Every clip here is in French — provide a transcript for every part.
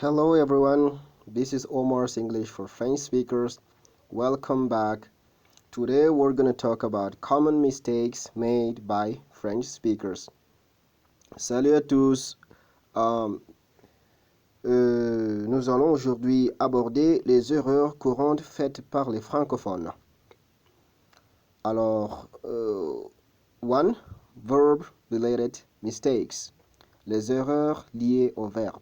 Hello everyone, this is Omar's English for French speakers. Welcome back. Today we're going to talk about common mistakes made by French speakers. Salut à tous. Nous allons aujourd'hui aborder les erreurs courantes faites par les francophones. Alors, one, verb-related mistakes. Les erreurs liées au verbe.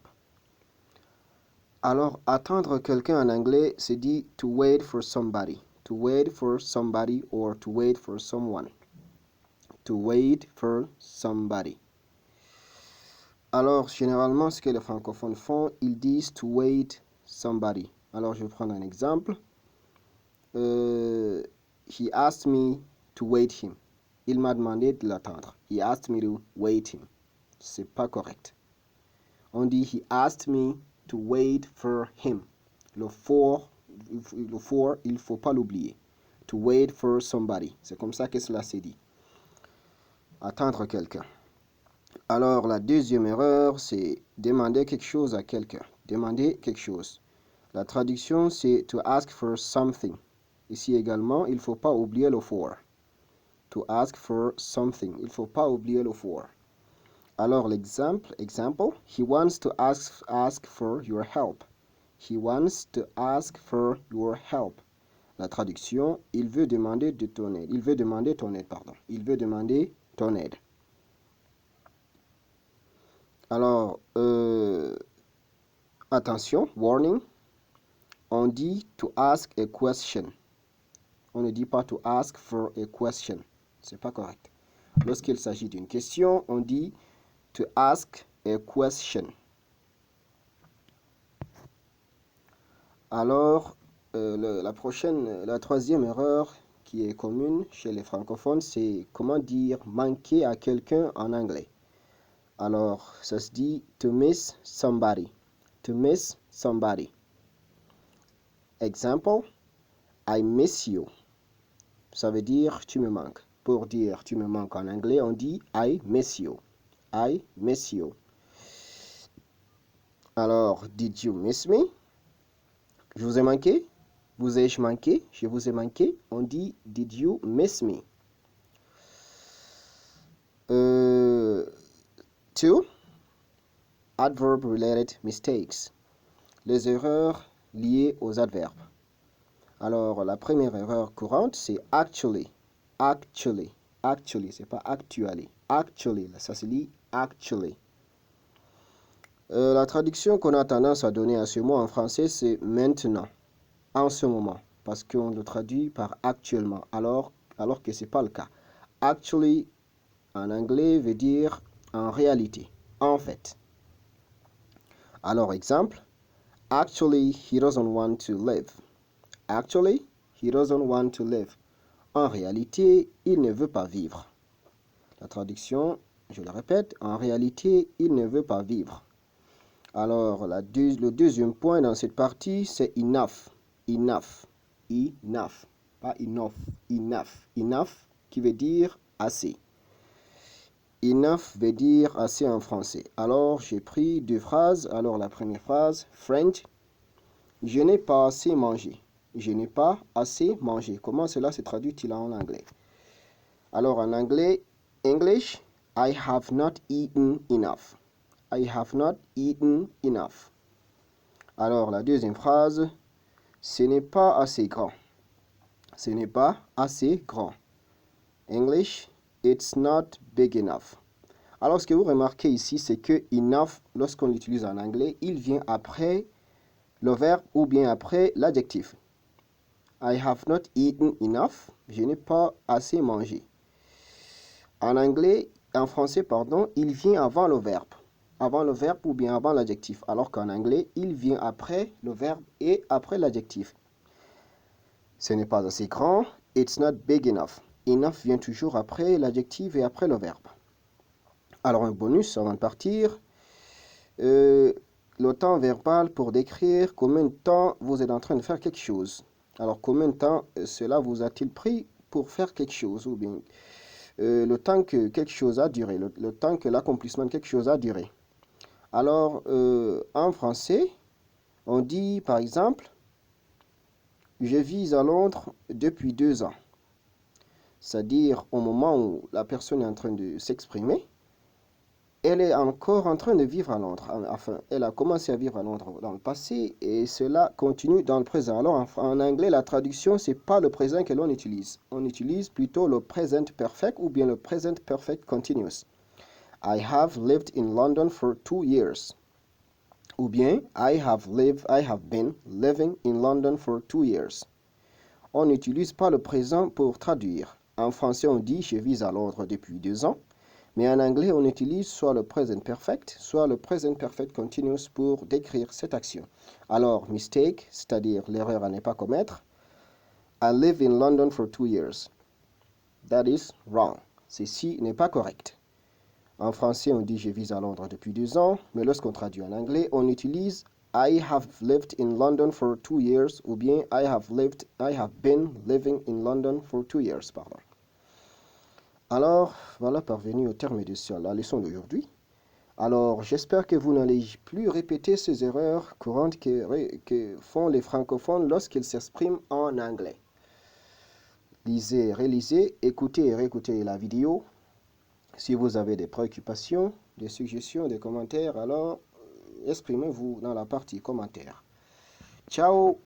Alors, attendre quelqu'un en anglais, c'est dit to wait for somebody. To wait for somebody or to wait for someone. To wait for somebody. Alors, généralement, ce que les francophones font, ils disent to wait somebody. Alors, je vais prendre un exemple. He asked me to wait him. Il m'a demandé de l'attendre. He asked me to wait him. C'est pas correct. On dit he asked me to wait for him. Le for, il faut pas l'oublier. To wait for somebody. C'est comme ça que cela s'est dit. Attendre quelqu'un. Alors, la deuxième erreur, c'est demander quelque chose à quelqu'un. Demander quelque chose. La traduction, c'est to ask for something. Ici également, il ne faut pas oublier le for. To ask for something. Il ne faut pas oublier le for. Alors, l'exemple, he wants to ask for your help. He wants to ask for your help. La traduction, il veut demander de ton aide. Il veut demander ton aide, pardon. Il veut demander ton aide. Alors, attention, warning. On dit to ask a question. On ne dit pas to ask for a question. C'est pas correct. Lorsqu'il s'agit d'une question, on dit to ask a question. Alors, la troisième erreur qui est commune chez les francophones, c'est comment dire manquer à quelqu'un en anglais. Alors, ça se dit to miss somebody. To miss somebody. Exemple, I miss you. Ça veut dire tu me manques. Pour dire tu me manques en anglais, on dit I miss you. I miss you. Alors, did you miss me? Je vous ai manqué? Vous ai-je manqué? Je vous ai manqué? On dit did you miss me? Two, adverb-related mistakes. Les erreurs liées aux adverbes. Alors, la première erreur courante, c'est actually. Actually. Actually, c'est pas actually. Actually, ça se lit actually. La traduction qu'on a tendance à donner à ce mot en français, c'est maintenant, en ce moment, parce qu'on le traduit par actuellement, alors que ce n'est pas le cas. Actually, en anglais, veut dire en réalité, en fait. Alors, exemple, actually, he doesn't want to live. Actually, he doesn't want to live. En réalité, il ne veut pas vivre. La traduction, je le répète, en réalité, il ne veut pas vivre. Alors, le deuxième point dans cette partie, c'est enough. Enough. Enough. Pas enough. Enough. Enough qui veut dire assez. Enough veut dire assez en français. Alors, j'ai pris deux phrases. Alors, la première phrase, French. Je n'ai pas assez mangé. Je n'ai pas assez mangé. Comment cela se traduit-il en anglais? Alors, en anglais, English, I have not eaten enough. I have not eaten enough. Alors, la deuxième phrase, ce n'est pas assez grand. Ce n'est pas assez grand. English, it's not big enough. Alors, ce que vous remarquez ici, c'est que enough, lorsqu'on l'utilise en anglais, il vient après le verbe ou bien après l'adjectif. I have not eaten enough. Je n'ai pas assez mangé. En français, pardon, il vient avant le verbe. Avant le verbe ou bien avant l'adjectif. Alors qu'en anglais, il vient après le verbe et après l'adjectif. Ce n'est pas assez grand. It's not big enough. Enough vient toujours après l'adjectif et après le verbe. Alors un bonus avant de partir. Le temps verbal pour décrire combien de temps vous êtes en train de faire quelque chose. Alors combien de temps cela vous a-t-il pris pour faire quelque chose ou bien le temps que quelque chose a duré, le temps que l'accomplissement de quelque chose a duré. Alors, en français, On dit par exemple, je vis à Londres depuis 2 ans. C'est-à-dire au moment où la personne est en train de s'exprimer, elle est encore en train de vivre à Londres. Enfin, elle a commencé à vivre à Londres dans le passé et cela continue dans le présent. Alors en anglais, la traduction, c'est pas le présent que l'on utilise. On utilise plutôt le present perfect ou bien le present perfect continuous. I have lived in London for 2 years. Ou bien I have been living in London for 2 years. On n'utilise pas le présent pour traduire. En français, on dit je vis à Londres depuis 2 ans. Mais en anglais, on utilise soit le present perfect, soit le present perfect continuous pour décrire cette action. Alors, mistake, c'est-à-dire l'erreur à ne pas commettre. I live in London for 2 years. That is wrong. Ceci n'est pas correct. En français, on dit je vis à Londres depuis 2 ans, mais lorsqu'on traduit en anglais, on utilise I have lived in London for 2 years ou bien I have been living in London for 2 years, pardon. Alors, voilà parvenu au terme de la leçon d'aujourd'hui. Alors, j'espère que vous n'allez plus répéter ces erreurs courantes que font les francophones lorsqu'ils s'expriment en anglais. Lisez, relisez, écoutez et réécoutez la vidéo. Si vous avez des préoccupations, des suggestions, des commentaires, alors exprimez-vous dans la partie commentaires. Ciao!